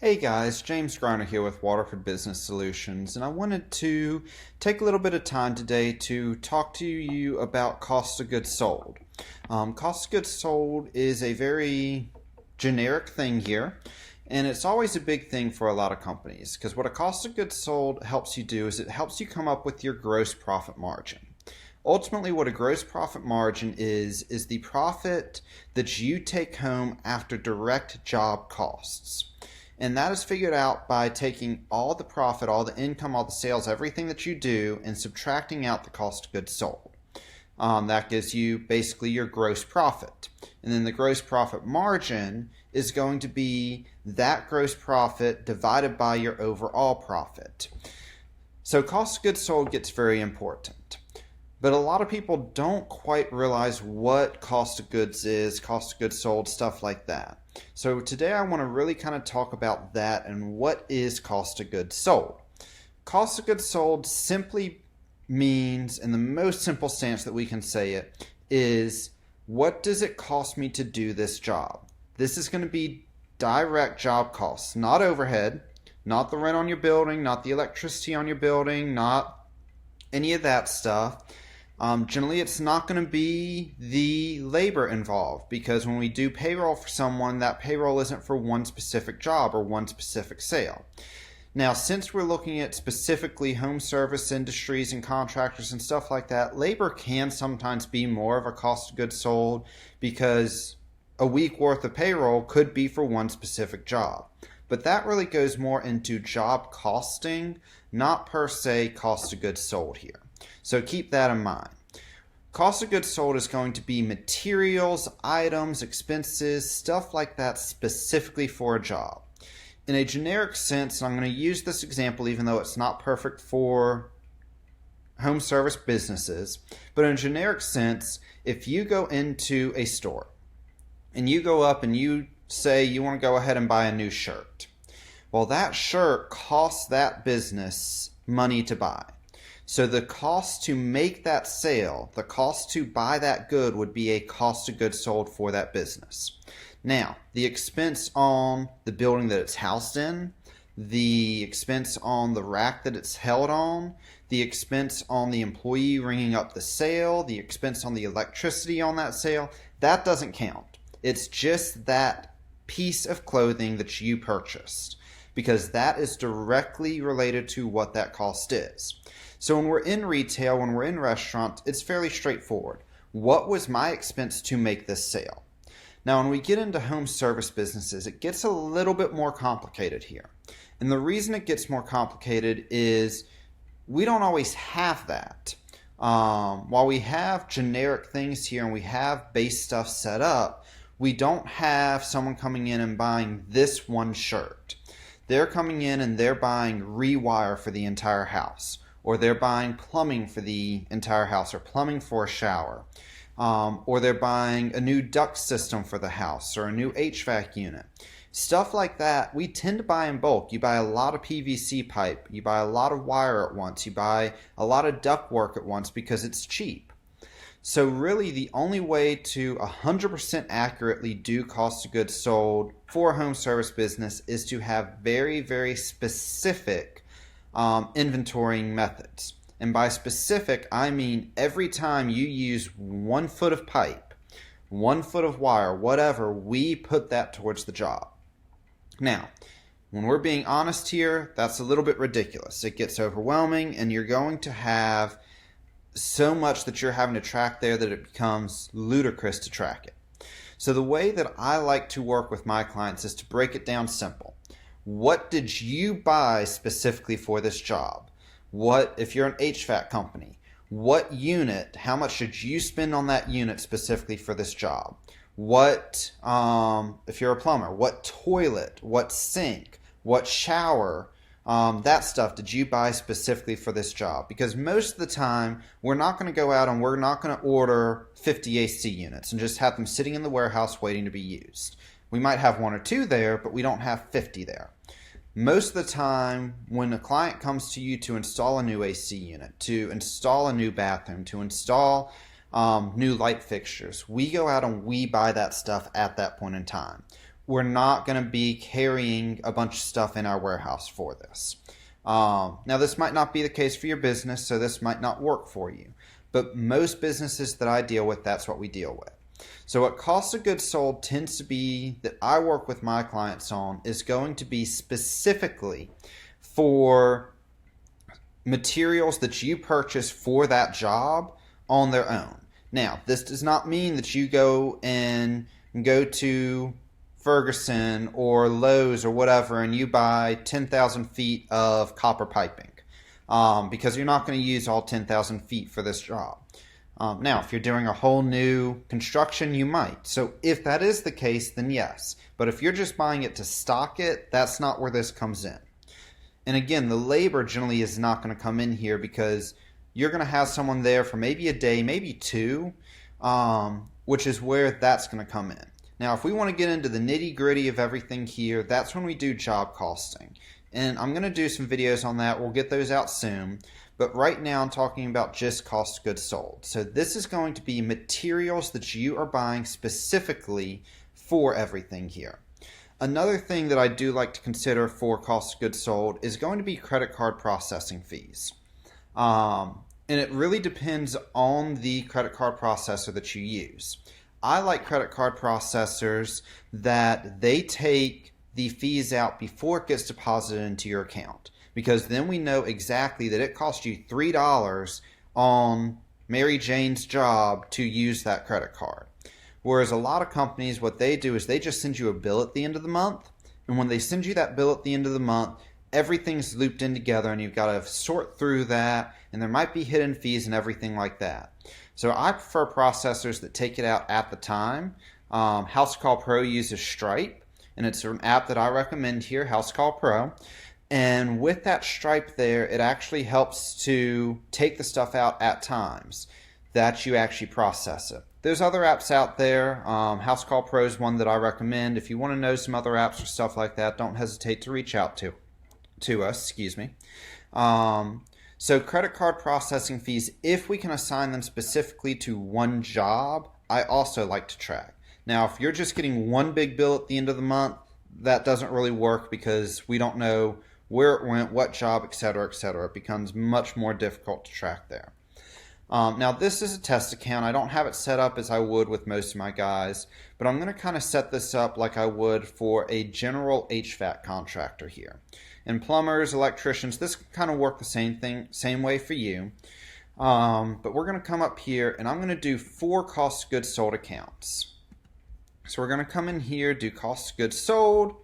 Hey guys, James Griner here with Waterford Business Solutions, and I wanted to take a little bit of time today to talk to you about cost of goods sold. Cost of goods sold is a very generic thing here, and it's always a big thing for a lot of companies because what a cost of goods sold helps you do is it helps you come up with your gross profit margin. Ultimately, what a gross profit margin is the profit that you take home after direct job costs. And that is figured out by taking all the profit, all the income, all the sales, everything that you do, and subtracting out the cost of goods sold. That gives you basically your gross profit. And then the gross profit margin is going to be that gross profit divided by your overall profit. So cost of goods sold gets very important. But a lot of people don't quite realize what cost of goods is, cost of goods sold, stuff like that. So today I want to really kind of talk about that and what is cost of goods sold. Cost of goods sold simply means, in the most simple stance that we can say it, is what does it cost me to do this job? This is going to be direct job costs, not overhead, not the rent on your building, not the electricity on your building, not any of that stuff. Generally, it's not going to be the labor involved because when we do payroll for someone, that payroll isn't for one specific job or one specific sale. Now, since we're looking at specifically home service industries and contractors and stuff like that, labor can sometimes be more of a cost of goods sold because a week worth of payroll could be for one specific job. But that really goes more into job costing, not per se cost of goods sold here. So keep that in mind. Cost of goods sold is going to be materials, items, expenses, stuff like that specifically for a job. In a generic sense, and I'm going to use this example even though it's not perfect for home service businesses, but in a generic sense, if you go into a store and you go up and you say you want to go ahead and buy a new shirt, well, that shirt costs that business money to buy. So the cost to make that sale, the cost to buy that good would be a cost of goods sold for that business. Now, the expense on the building that it's housed in, the expense on the rack that it's held on, the expense on the employee ringing up the sale, the expense on the electricity on that sale, that doesn't count. It's just that piece of clothing that you purchased because that is directly related to what that cost is. So when we're in retail, when we're in restaurants, it's fairly straightforward. What was my expense to make this sale? Now, when we get into home service businesses, it gets a little bit more complicated here. And the reason it gets more complicated is we don't always have that. While we have generic things here and we have base stuff set up, we don't have someone coming in and buying this one shirt. They're coming in and they're buying rewire for the entire house. Or they're buying plumbing for the entire house, or plumbing for a shower. Or they're buying a new duct system for the house, or a new HVAC unit. Stuff like that, we tend to buy in bulk. You buy a lot of PVC pipe. You buy a lot of wire at once. You buy a lot of duct work at once because it's cheap. So really, the only way to 100% accurately do cost of goods sold for a home service business is to have very, very specific inventorying methods. And by specific, I mean every time you use 1 foot of pipe, 1 foot of wire, whatever, we put that towards the job. Now, when we're being honest here, that's a little bit ridiculous. It gets overwhelming and you're going to have so much that you're having to track there that it becomes ludicrous to track it. So the way that I like to work with my clients is to break it down simple. What did you buy specifically for this job? What, if you're an HVAC company, what unit, how much should you spend on that unit specifically for this job? What, if you're a plumber, what toilet, what sink, what shower, that stuff did you buy specifically for this job? Because most of the time, we're not going to go out and we're not going to order 50 AC units and just have them sitting in the warehouse waiting to be used. We might have 1 or 2 there, but we don't have 50 there. Most of the time, when a client comes to you to install a new AC unit, to install a new bathroom, to install new light fixtures, we go out and we buy that stuff at that point in time. we're not going to be carrying a bunch of stuff in our warehouse for this. Now, this might not be the case for your business, so this might not work for you. But most businesses that I deal with, that's what we deal with. So what cost of goods sold tends to be that I work with my clients on is going to be specifically for materials that you purchase for that job on their own. Now, this does not mean that you go to Ferguson or Lowe's or whatever and you buy 10,000 feet of copper piping because you're not going to use all 10,000 feet for this job. Now, if you're doing a whole new construction, you might. So if that is the case, then yes. But if you're just buying it to stock it, that's not where this comes in. And again, the labor generally is not going to come in here because you're going to have someone there for maybe a day, maybe two, which is where that's going to come in. Now, if we want to get into the nitty-gritty of everything here, that's when we do job costing. And I'm going to do some videos on that. We'll get those out soon. But right now I'm talking about just cost of goods sold. So this is going to be materials that you are buying specifically for everything here. Another thing that I do like to consider for cost of goods sold is going to be credit card processing fees. And it really depends on the credit card processor that you use. I like credit card processors that they take the fees out before it gets deposited into your account, because then we know exactly that it cost you $3 on Mary Jane's job to use that credit card. Whereas a lot of companies, what they do is they just send you a bill at the end of the month, and when they send you that bill at the end of the month, everything's looped in together and you've got to sort through that, and there might be hidden fees and everything like that. So I prefer processors that take it out at the time. House Call Pro uses Stripe, and it's an app that I recommend here, House Call Pro. And with that Stripe there, it actually helps to take the stuff out at times that you actually process it. There's other apps out there. House Call Pro is one that I recommend. If you want to know some other apps or stuff like that, don't hesitate to reach out to us. So credit card processing fees, if we can assign them specifically to one job, I also like to track. Now, if you're just getting one big bill at the end of the month, that doesn't really work because we don't know where it went, what job, etc., etc. It becomes much more difficult to track there. Now, this is a test account. I don't have it set up as I would with most of my guys, but I'm going to kind of set this up like I would for a general HVAC contractor here. And plumbers, electricians, this can kind of work the same way for you. But we're going to come up here, and I'm going to do 4 cost of goods sold accounts. So we're going to come in here, do cost of goods sold.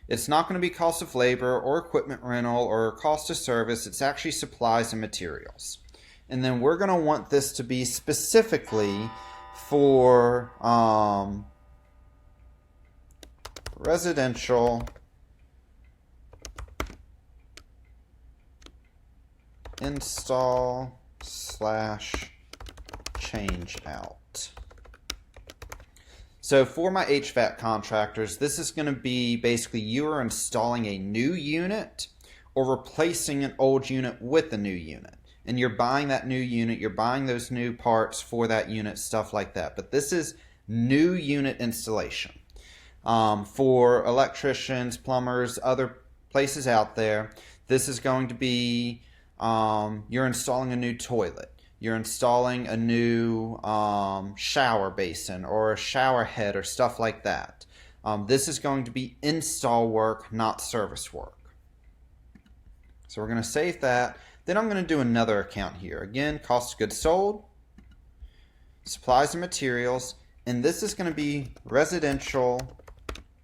It's not going to be cost of labor or equipment rental or cost of service. It's actually supplies and materials. And then we're going to want this to be specifically for residential install / change out. So for my HVAC contractors, this is going to be basically you are installing a new unit or replacing an old unit with a new unit. And you're buying that new unit, you're buying those new parts for that unit, stuff like that. But this is new unit installation. For electricians, plumbers, other places out there, this is going to be you're installing a new toilet. You're installing a new shower basin or a shower head or stuff like that. This is going to be install work, not service work. So we're going to save that. Then I'm going to do another account here. Again, cost of goods sold, supplies and materials, and this is going to be residential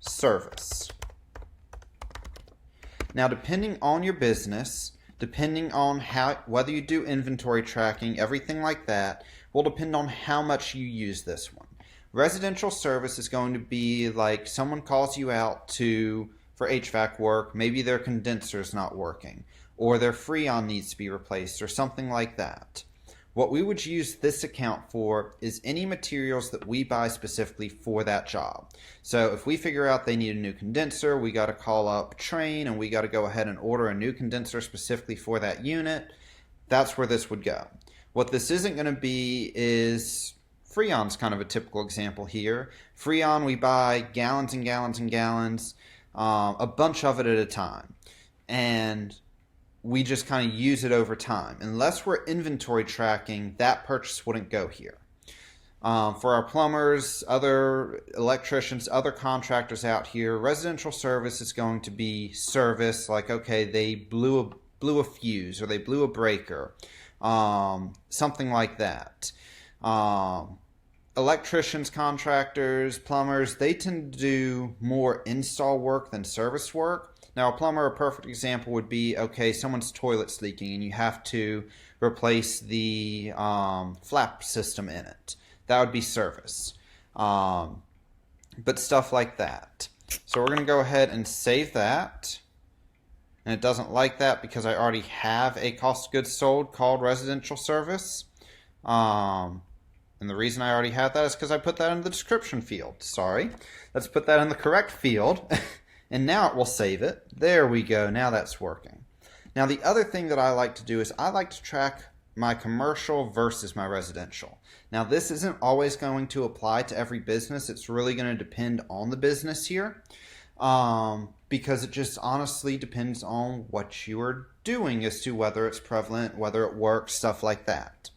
service. Now, depending on your business, depending on whether you do inventory tracking, everything like that, will depend on how much you use this one. Residential service is going to be like someone calls you out for HVAC work. Maybe their condenser's not working, or their Freon needs to be replaced, or something like that. What we would use this account for is any materials that we buy specifically for that job. So if we figure out they need a new condenser, we got to call up Train and we got to go ahead and order a new condenser specifically for that unit. That's where this would go. What this isn't going to be is Freon's kind of a typical example here. Freon, we buy gallons and gallons and gallons, a bunch of it at a time. And we just kind of use it over time. Unless we're inventory tracking, that purchase wouldn't go here. For our plumbers, other electricians, other contractors out here, residential service is going to be service, like, okay, they blew a fuse or they blew a breaker, something like that. Electricians, contractors, plumbers, they tend to do more install work than service work. Now, a plumber, a perfect example would be, okay, someone's toilet's leaking and you have to replace the flap system in it. That would be service. But stuff like that. So we're going to go ahead and save that. And it doesn't like that because I already have a cost of goods sold called residential service. And the reason I already had that is because I put that in the description field. Sorry. Let's put that in the correct field. And now it will save it. There we go. Now that's working. Now the other thing that I like to do is I like to track my commercial versus my residential. Now this isn't always going to apply to every business. It's really going to depend on the business here. Because it just honestly depends on what you are doing as to whether it's prevalent, whether it works, stuff like that.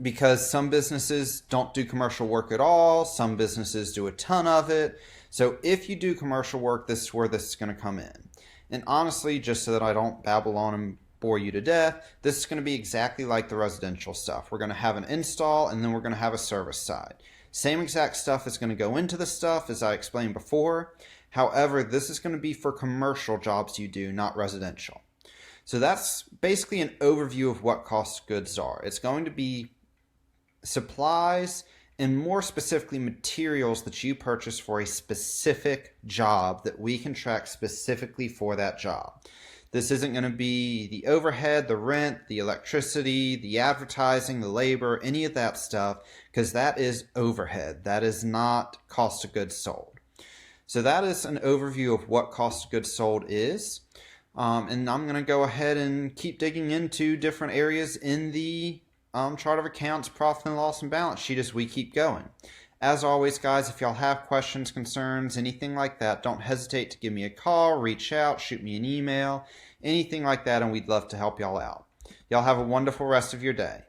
Because some businesses don't do commercial work at all. Some businesses do a ton of it. So if you do commercial work, this is where this is going to come in. And honestly, just so that I don't babble on and bore you to death, this is going to be exactly like the residential stuff. We're going to have an install and then we're going to have a service side. Same exact stuff is going to go into the stuff as I explained before. However, this is going to be for commercial jobs you do, not residential. So that's basically an overview of what cost of goods are. It's going to be supplies and more specifically materials that you purchase for a specific job that we can track specifically for that job. This isn't going to be the overhead, the rent, the electricity, the advertising, the labor, any of that stuff, because that is overhead. That is not cost of goods sold. So that is an overview of what cost of goods sold is. And I'm going to go ahead and keep digging into different areas in the chart of accounts, profit and loss, and balance sheet as we keep going. As always, guys, if y'all have questions, concerns, anything like that, don't hesitate to give me a call, reach out, shoot me an email, anything like that, and we'd love to help y'all out. Y'all have a wonderful rest of your day.